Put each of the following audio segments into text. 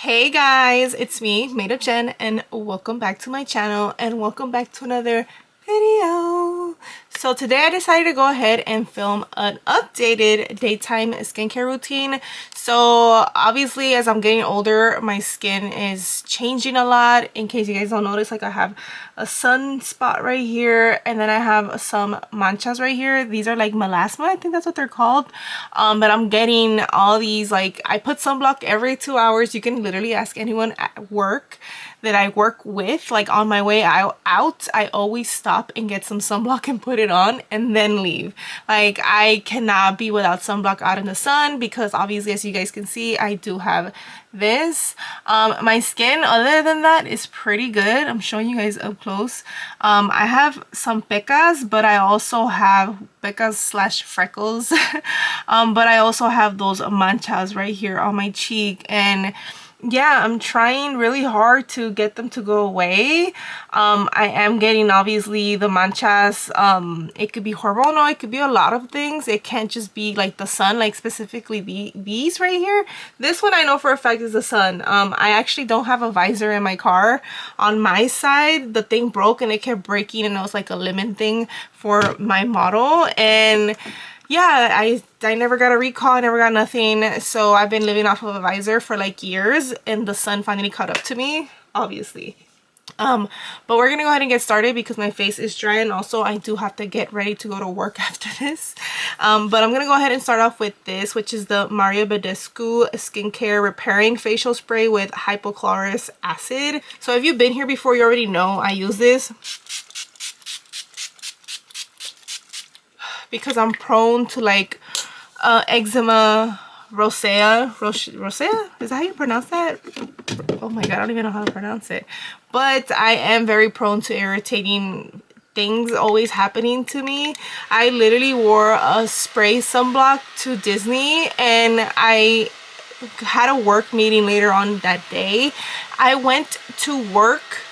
Hey guys, it's me, Made Up Jen, and welcome back to my channel and welcome back to another video. So today I decided to go ahead and film an updated daytime skincare routine. So obviously as I'm getting older, my skin is changing a lot. In case you guys don't notice, like I have a sunspot right here and then I have some manchas right here. These are like melasma, I think that's what they're called. But I'm getting all these, like I put sunblock every 2 hours. You can literally ask anyone at work that I work with. Like on my way out, I always stop and get some sunblock and put it on and then leave. Like I cannot be without sunblock out in the sun because obviously, as you guys can see, I do have this. My skin other than that is pretty good. I'm showing you guys up close. I have some pecas, but I also have pecas slash freckles. But I also have those manchas right here on my cheek, and yeah, I'm trying really hard to get them to go away. I am getting obviously the manchas. It could be hormonal, it could be a lot of things. It can't just be like the sun, like specifically these right here. This one I know for a fact is the sun. I actually don't have a visor in my car. On my side, the thing broke and it kept breaking, and it was like a lemon thing for my model. And yeah, I never got a recall, I never got nothing. So I've been living off of a visor for like years, and the sun finally caught up to me, obviously. But we're gonna go ahead and get started because my face is dry, and also I do have to get ready to go to work after this. But I'm gonna go ahead and start off with this, which is the Mario Badescu Skincare Repairing Facial Spray with Hypochlorous Acid. So if you've been here before, you already know I use this because I'm prone to like eczema, rosacea. Rosacea? Is that how you pronounce that? Oh my god, I don't even know how to pronounce it. But I am very prone to irritating things always happening to me. I literally wore a spray sunblock to Disney, and I had a work meeting later on that day. I went to work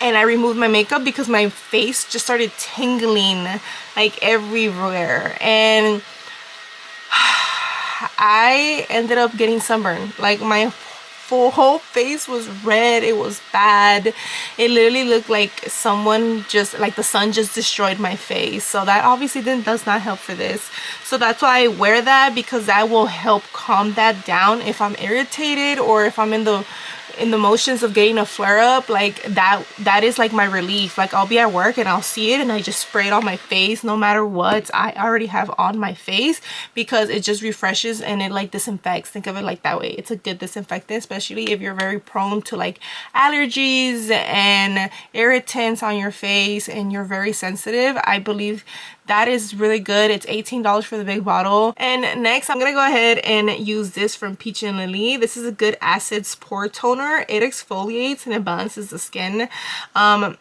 and I removed my makeup because my face just started tingling like everywhere, and I ended up getting sunburned. Like my whole face was red. It was bad. It literally looked like someone just, like the sun just destroyed my face. So that obviously does not help for this. So that's why I wear that, because that will help calm that down if I'm irritated or if I'm in the motions of getting a flare-up. Like that is like my relief. Like I'll be at work and I'll see it and I just spray it on my face no matter what I already have on my face, because it just refreshes and it like disinfects. Think of it like that way. It's a good disinfectant, especially if you're very prone to like allergies and irritants on your face and you're very sensitive. I believe that is really good. It's $18 for the big bottle. And next I'm gonna go ahead and use this from Peach and Lily. This is a good acids pore toner. It exfoliates and it balances the skin.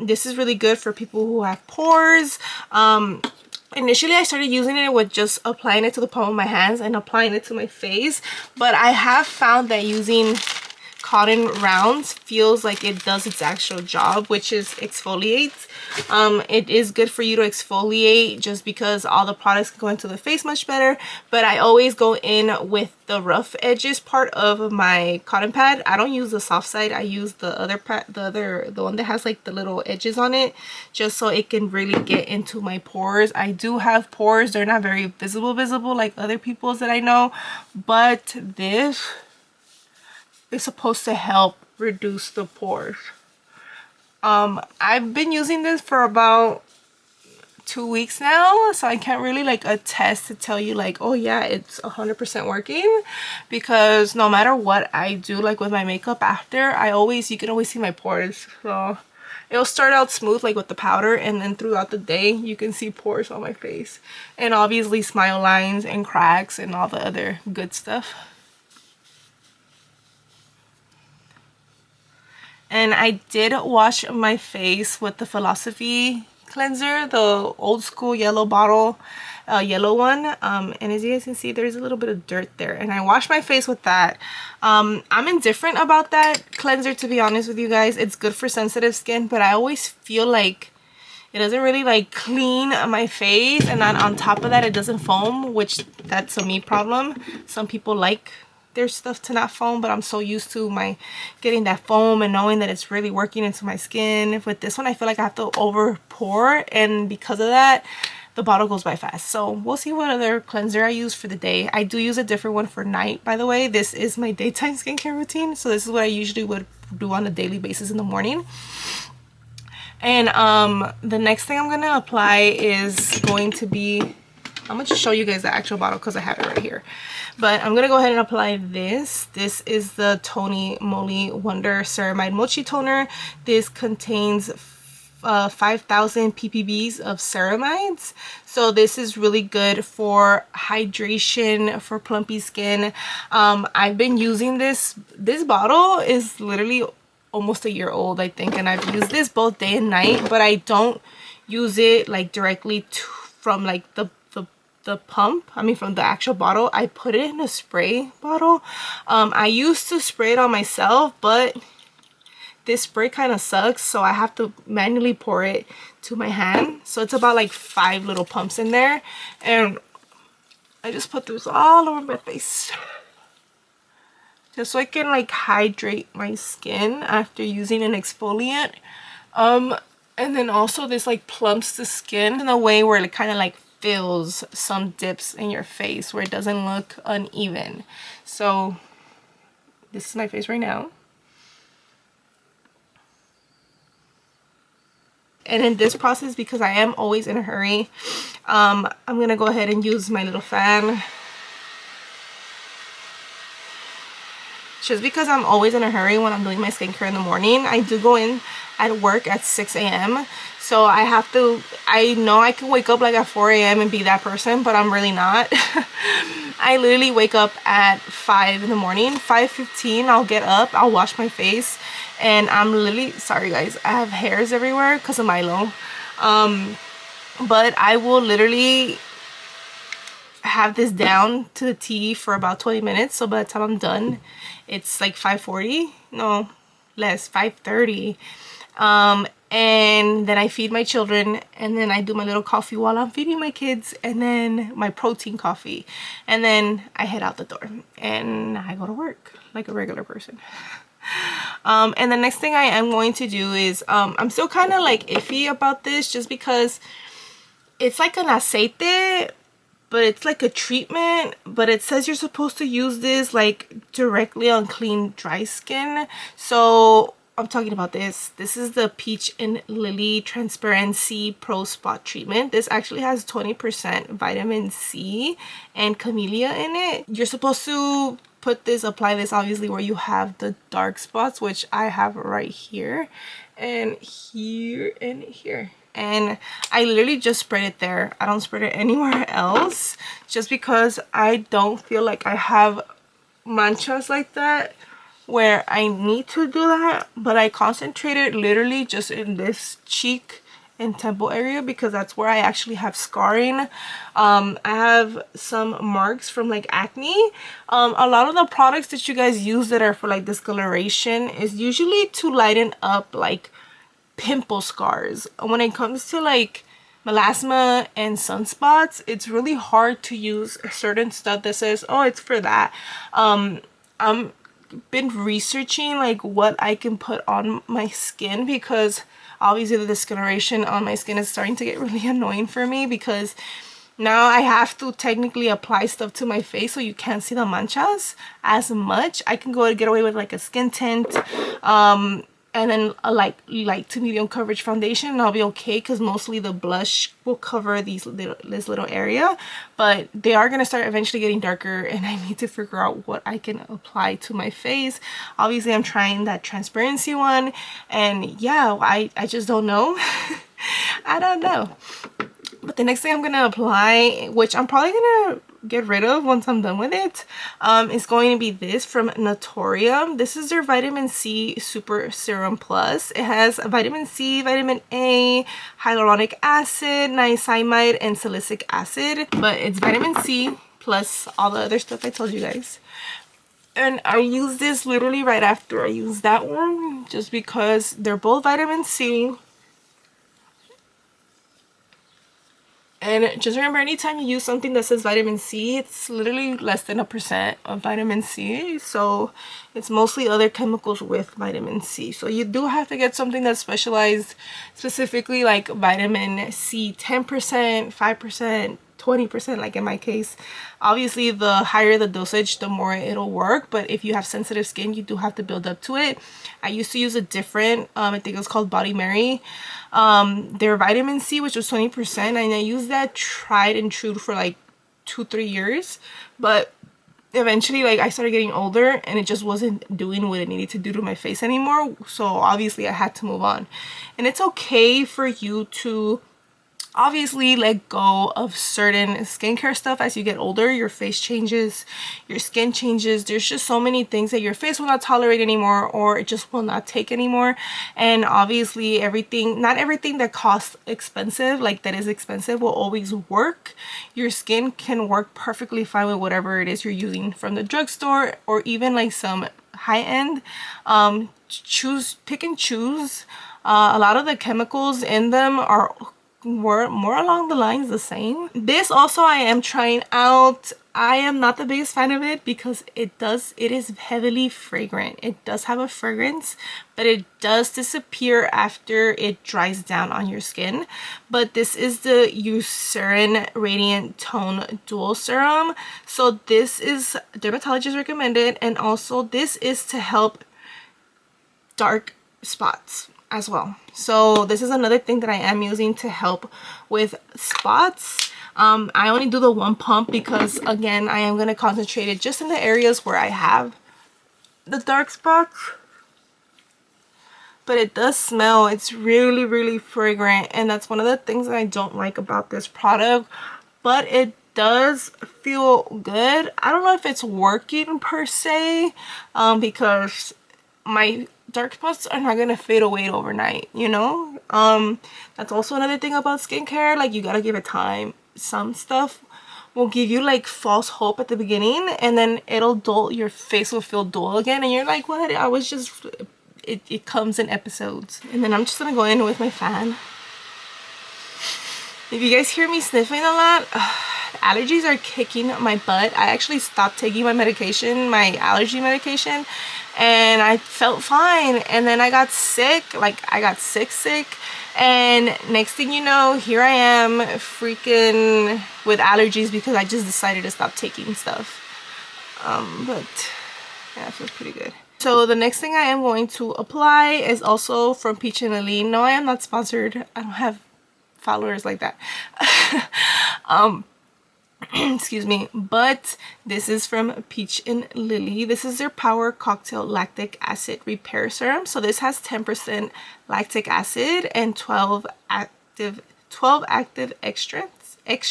This is really good for people who have pores. Initially I started using it with just applying it to the palm of my hands and applying it to my face, but I have found that using cotton rounds feels like it does its actual job, which is exfoliates. It is good for you to exfoliate just because all the products can go into the face much better, but I always go in with the rough edges part of my cotton pad. I don't use the soft side. I use the other part, the one that has like the little edges on it, just so it can really get into my pores. I do have pores. They're not very visible like other people's that I know, but this is supposed to help reduce the pores. I've been using this for about 2 weeks now, so I can't really like attest to tell you like, oh yeah, it's 100% working, because no matter what I do like with my makeup after, you can always see my pores. So it'll start out smooth like with the powder, and then throughout the day you can see pores on my face, and obviously smile lines and cracks and all the other good stuff. And I did wash my face with the Philosophy cleanser, the old school yellow bottle, yellow one. And as you guys can see, there's a little bit of dirt there, and I washed my face with that. I'm indifferent about that cleanser, to be honest with you guys. It's good for sensitive skin, but I always feel like it doesn't really like clean my face, and then on top of that it doesn't foam, which that's a me problem. Some people like their stuff to not foam, but I'm so used to my getting that foam and knowing that it's really working into my skin. With this one, I feel like I have to over pour, and because of that, the bottle goes by fast. So we'll see what other cleanser I use for the day. I do use a different one for night, by the way. This is my daytime skincare routine, so this is what I usually would do on a daily basis in the morning. And the next thing I'm gonna apply is going to be, I'm gonna just show you guys the actual bottle because I have it right here. But I'm gonna go ahead and apply this. This is the Tony Moly Wonder Ceramide Mochi Toner. This contains 5,000 ppbs of ceramides, so this is really good for hydration, for plumpy skin. I've been using this bottle is literally almost a year old, I think, and I've used this both day and night, but I don't use it like directly from like the pump, I mean from the actual bottle. I put it in a spray bottle. I used to spray it on myself, but this spray kind of sucks, so I have to manually pour it to my hand. So it's about like 5 little pumps in there, and I just put this all over my face just so I can like hydrate my skin after using an exfoliant. And then also this like plumps the skin in a way where it kind of like fills some dips in your face where it doesn't look uneven. So this is my face right now. And in this process, because I am always in a hurry, I'm gonna go ahead and use my little fan. Just because I'm always in a hurry when I'm doing my skincare in the morning. I do go in at work at 6 a.m. So I have to, I know I can wake up like at 4 a.m. and be that person, but I'm really not. I literally wake up at 5 in the morning, 5:15, I'll get up, I'll wash my face, and I'm literally, sorry guys, I have hairs everywhere because of Milo. But I will literally have this down to the T for about 20 minutes. So by the time I'm done, it's like 5:40, no less, 5:30. And then I feed my children, and then I do my little coffee while I'm feeding my kids, and then my protein coffee, and then I head out the door and I go to work like a regular person. And the next thing I am going to do is I'm still kind of like iffy about this, just because it's like an aceite, but it's like a treatment, but it says you're supposed to use this like directly on clean dry skin. So I'm talking about this. This is the Peach and Lily Transparency Pro Spot Treatment. This actually has 20% vitamin C and camellia in it. You're supposed to apply this obviously where you have the dark spots, which I have right here and here and here. And I literally just sprayed it there. I don't spray it anywhere else, just because I don't feel like I have manchas like that where I need to do that. But I concentrated literally just in this cheek and temple area because that's where I actually have scarring. I have some marks from like acne. A lot of the products that you guys use that are for like discoloration is usually to lighten up like pimple scars. When it comes to like melasma and sunspots, it's really hard to use certain stuff that says, oh, it's for that. I'm been researching like what I can put on my skin, because obviously the discoloration on my skin is starting to get really annoying for me, because now I have to technically apply stuff to my face so you can't see the manchas as much. I can go and get away with like a skin tint and then a light to medium coverage foundation, and I'll be okay, because mostly the blush will cover this little area. But they are going to start eventually getting darker, and I need to figure out what I can apply to my face. Obviously I'm trying that transparency one, and yeah, I just don't know. I don't know. But the next thing I'm going to apply, which I'm probably going to get rid of once I'm done with it, is going to be this from Naturium. This is their Vitamin C Super Serum Plus. It has vitamin C, vitamin A, hyaluronic acid, niacinamide, and salicylic acid. But it's vitamin C plus all the other stuff I told you guys. And I use this literally right after I use that one, just because they're both vitamin C. And just remember, anytime you use something that says vitamin C, it's literally less than 1% of vitamin C. So it's mostly other chemicals with vitamin C. So you do have to get something that's specialized, specifically like vitamin C 10%, 5%, 20%, like in my case. Obviously, the higher the dosage, the more it'll work. But if you have sensitive skin, you do have to build up to it. I used to use a different, I think it was called Body Mary. Their vitamin C, which was 20%, and I used that tried and true for like 2-3 years. But eventually, like, I started getting older and it just wasn't doing what it needed to do to my face anymore. So obviously I had to move on. And it's okay for you to obviously let go of certain skincare stuff as you get older. Your face changes, your skin changes. There's just so many things that your face will not tolerate anymore, or it just will not take anymore. And obviously not everything that costs expensive, like that is expensive, will always work. Your skin can work perfectly fine with whatever it is you're using from the drugstore, or even like some high-end. Pick and choose. A lot of the chemicals in them are more along the lines the same. This also I am trying out. I am not the biggest fan of it because it is heavily fragrant. It does have a fragrance, but it does disappear after it dries down on your skin. But this is the Eucerin Radiant Tone Dual Serum. So this is dermatologist recommended, and also this is to help dark spots as well. So this is another thing that I am using to help with spots. I only do the one pump because, again, I am going to concentrate it just in the areas where I have the dark spots. But it does smell. It's really, really fragrant, and that's one of the things that I don't like about this product. But it does feel good. I don't know if it's working per se, because my dark spots are not gonna fade away overnight, you know. That's also another thing about skincare. Like, you gotta give it time. Some stuff will give you like false hope at the beginning, and then your face will feel dull again, and you're like, what? I was just, it comes in episodes. And then I'm just gonna go in with my fan. If you guys hear me sniffing a lot, allergies are kicking my butt. I actually stopped taking my medication, my allergy medication, and I felt fine. And then I got sick, sick. And next thing you know, here I am freaking with allergies because I just decided to stop taking stuff. But yeah, it feels pretty good. So the next thing I am going to apply is also from Peach and Lily. No, I am not sponsored. I don't have followers like that. Excuse me, but this is from Peach and Lily. This is their Power Cocktail Lactic Acid Repair Serum. So this has 10% lactic acid and 12 active extracts. It's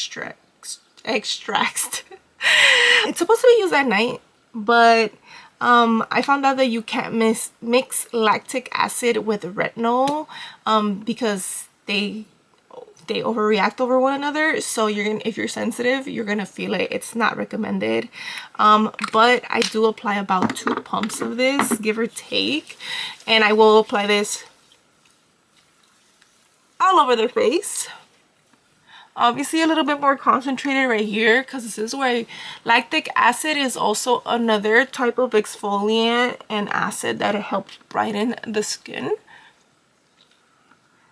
supposed to be used at night, but I found out that you can't mix lactic acid with retinol because they overreact over one another. So if you're sensitive, you're gonna feel it. It's not recommended. But I do apply about 2 pumps of this, give or take, and I will apply this all over the face. Obviously a little bit more concentrated right here because this is where lactic acid is also another type of exfoliant and acid that helps brighten the skin.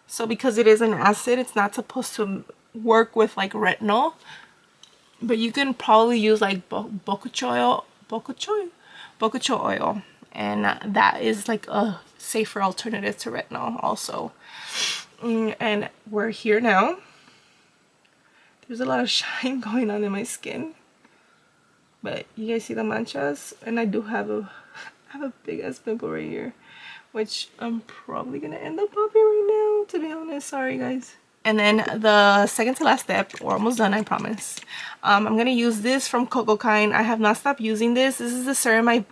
So because it is an acid, it's not supposed to work with like retinol, but you can probably use like bokucho oil, and that is like a safer alternative to retinol also. And we're here now. There's a lot of shine going on in my skin, but you guys see the manchas, and I do have a big ass pimple right here, which I'm probably gonna end up popping right now, to be honest. Sorry guys. And then the second to last step, we're almost done, I promise. I'm gonna use this from Coco Kind. I have not stopped using this. This is the Ceramide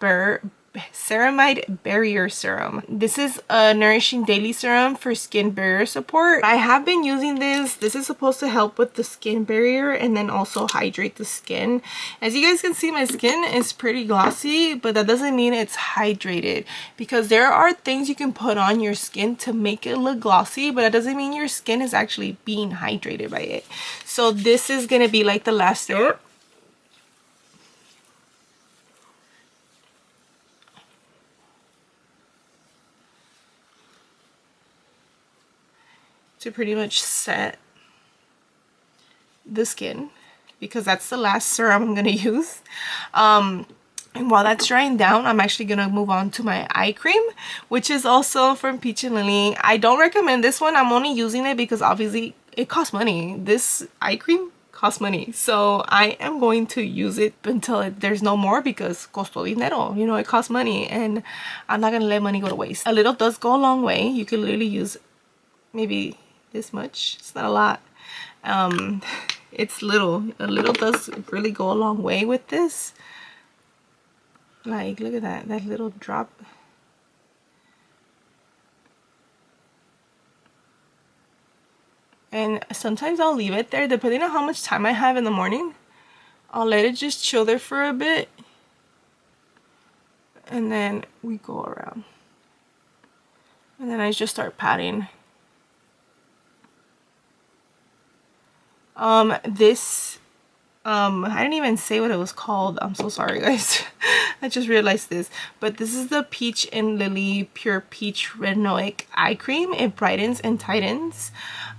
Ceramide Barrier Serum. This is a nourishing daily serum for skin barrier support. I have been using this. This is supposed to help with the skin barrier and then also hydrate the skin. As you guys can see, my skin is pretty glossy, but that doesn't mean it's hydrated, because there are things you can put on your skin to make it look glossy, but that doesn't mean your skin is actually being hydrated by it. So this is gonna be like the last step. To pretty much set the skin, because that's the last serum I'm gonna use. And while that's drying down, I'm actually gonna move on to my eye cream, which is also from Peach and Lily. I don't recommend this one. I'm only using it because obviously it costs money. This eye cream costs money, so I am going to use it until there's no more, because costó dinero, you know, it costs money, and I'm not gonna let money go to waste. A little does go a long way. You can literally use maybe this much. It's not a lot. It's little. A little does really go a long way with this. Like, look at that little drop. And sometimes I'll leave it there depending on how much time I have in the morning. I'll let it just chill there for a bit, and then we go around, and then I just start patting. This I didn't even say what it was called. I'm so sorry, guys. I just realized this, but this is the Peach and Lily Pure Peach Retinoic Eye Cream. It brightens and tightens.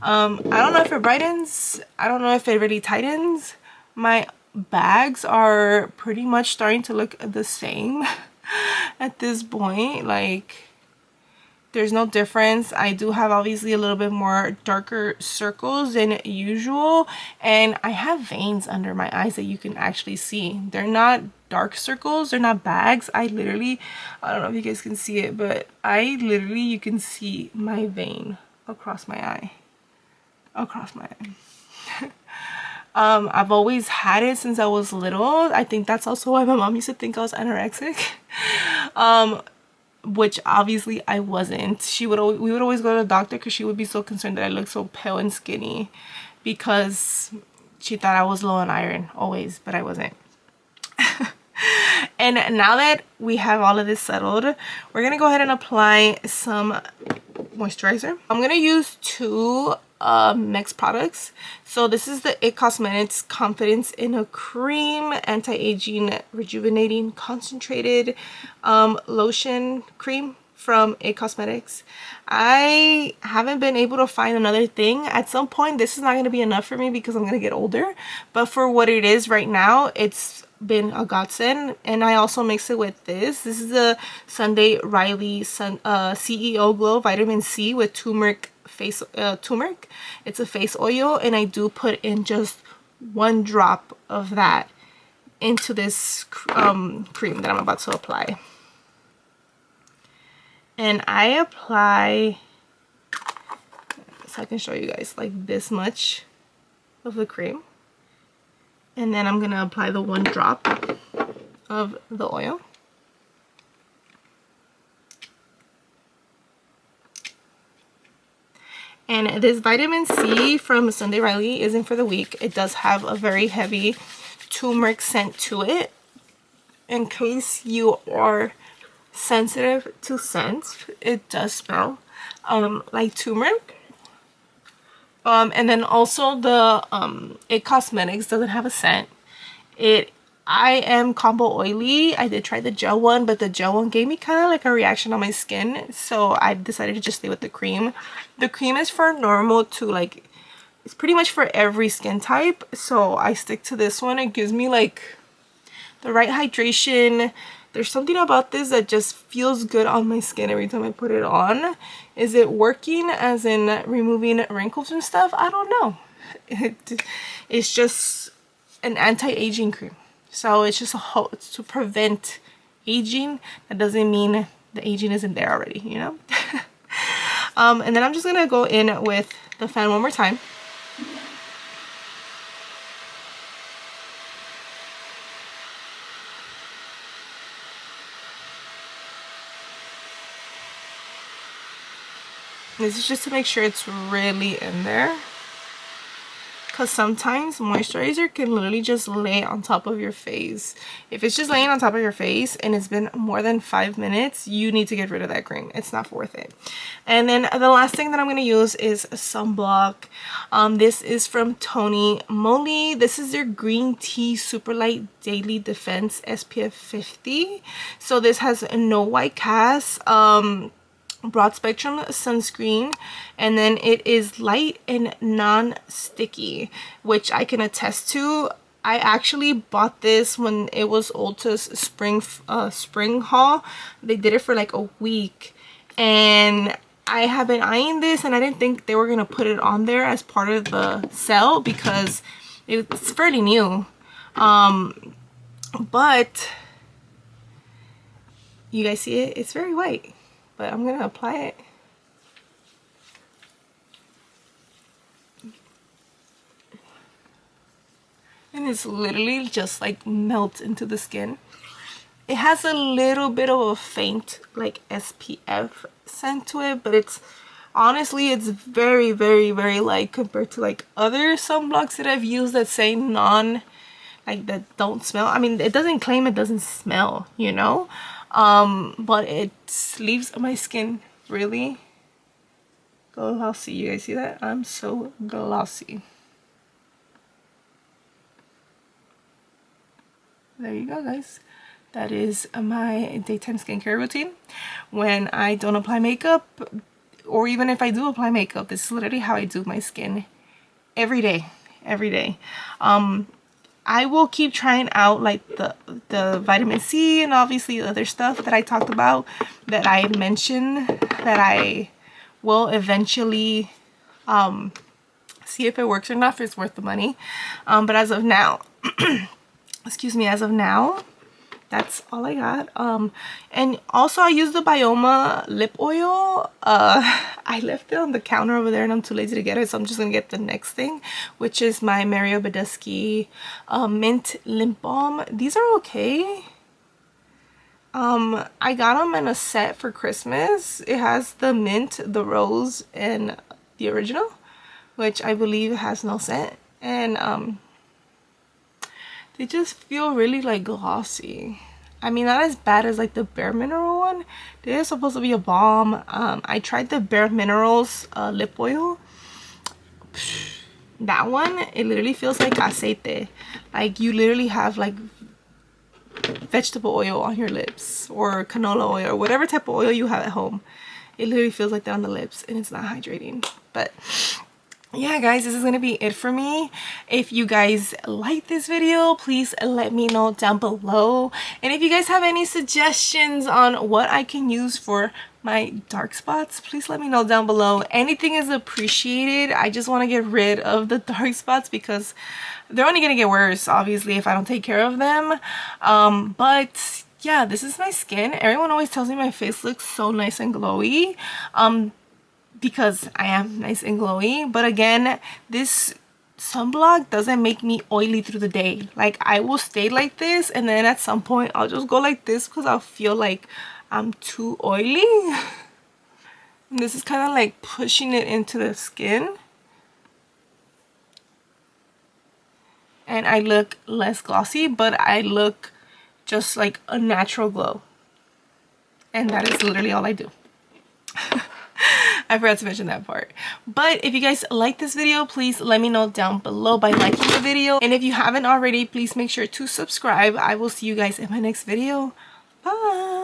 I don't know if it brightens. I don't know if it really tightens. My bags are pretty much starting to look the same at this point. Like, there's no difference. I do have obviously a little bit more darker circles than usual, and I have veins under my eyes that you can actually see. They're not dark circles, they're not bags. I don't know if you guys can see it, but you can see my vein across my eye. I've always had it since I was little. I think that's also why my mom used to think I was anorexic. Which obviously I wasn't. We would always go to the doctor because she would be so concerned that I looked so pale and skinny, because she thought I was low on iron always, but I wasn't. And now that we have all of this settled, we're gonna go ahead and apply some moisturizer. I'm gonna use two Next products. So this is the It Cosmetics Confidence in a Cream Anti-Aging Rejuvenating Concentrated Lotion Cream from It Cosmetics. I haven't been able to find another thing. At some point this is not going to be enough for me because I'm going to get older, but for what it is right now, it's been a godsend. And I also mix it with this. This is the Sunday Riley CEO Glow Vitamin C with turmeric turmeric. It's a face oil, and I do put in just 1 drop of that into this cream that I'm about to apply. And I apply, so I can show you guys, like this much of the cream, and then I'm gonna apply the 1 drop of the oil. And this vitamin C from Sunday Riley isn't for the weak. It does have a very heavy turmeric scent to it, in case you are sensitive to scents. It does smell like turmeric. And then also the It Cosmetics doesn't have a scent. I am combo oily. I did try the gel one, but the gel one gave me kind of like a reaction on my skin, so I decided to just stay with the cream. The cream is for normal to like, it's pretty much for every skin type, so I stick to this one. It gives me like the right hydration. There's something about this that just feels good on my skin every time I put it on. Is it working as in removing wrinkles and stuff? I don't know. It's just an anti-aging cream. So it's just it's to prevent aging. That doesn't mean the aging isn't there already, you know? And then I'm just gonna go in with the fan one more time. This is just to make sure it's really in there, because sometimes moisturizer can literally just lay on top of your face. If it's just laying on top of your face and it's been more than 5 minutes, you need to get rid of that cream. It's not worth it. And then the last thing that I'm going to use is a sunblock. This is from Tony Moly. This is their green tea super light daily defense SPF 50. So this has no white cast, broad spectrum sunscreen, and then it is light and non-sticky, which I can attest to. I actually bought this when it was Ulta's spring haul. They did it for like a week, and I have been eyeing this, and I didn't think they were gonna put it on there as part of the sale because it's fairly new. But you guys see it? It's very white. But I'm gonna apply it. And it's literally just like melts into the skin. It has a little bit of a faint like SPF scent to it, but it's honestly, it's very, very, very light compared to like other sunblocks that I've used that say that don't smell. I mean, it doesn't claim it doesn't smell, you know? But it leaves my skin really glossy. You guys see that? I'm so glossy. There you go, guys. That is my daytime skincare routine. When I don't apply makeup, or even if I do apply makeup, this is literally how I do my skin every day. I will keep trying out like the vitamin C and obviously the other stuff that I talked about, that I mentioned, that I will eventually see if it works or not, if it's worth the money. But as of now, excuse me, as of now, that's all I got. And also I use the Bioma lip oil. I left it on the counter over there and I'm too lazy to get it, so I'm just gonna get the next thing, which is my Mario Badescu mint lip balm. These are okay. I got them in a set for Christmas. It has the mint, the rose, and the original, which I believe has no scent, and they just feel really like glossy. I mean, not as bad as like the Bare Mineral one. This is supposed to be a balm. I tried the Bare Minerals lip oil. That one, it literally feels like aceite. Like you literally have like vegetable oil on your lips, or canola oil, or whatever type of oil you have at home. It literally feels like that on the lips, and it's not hydrating. But yeah, guys, this is gonna be it for me. If you guys like this video, please let me know down below, and if you guys have any suggestions on what I can use for my dark spots, please let me know down below. Anything is appreciated. I just want to get rid of the dark spots because they're only gonna get worse, obviously, if I don't take care of them. But yeah, this is my skin. Everyone always tells me my face looks so nice and glowy, because I am nice and glowy. But again, this sunblock doesn't make me oily through the day. Like, I will stay like this, and then at some point I'll just go like this because I'll feel like I'm too oily. And this is kind of like pushing it into the skin, and I look less glossy, but I look just like a natural glow, and that is literally all I do. I forgot to mention that part. But if you guys like this video, please let me know down below by liking the video, and if you haven't already, please make sure to subscribe. I will see you guys in my next video. Bye.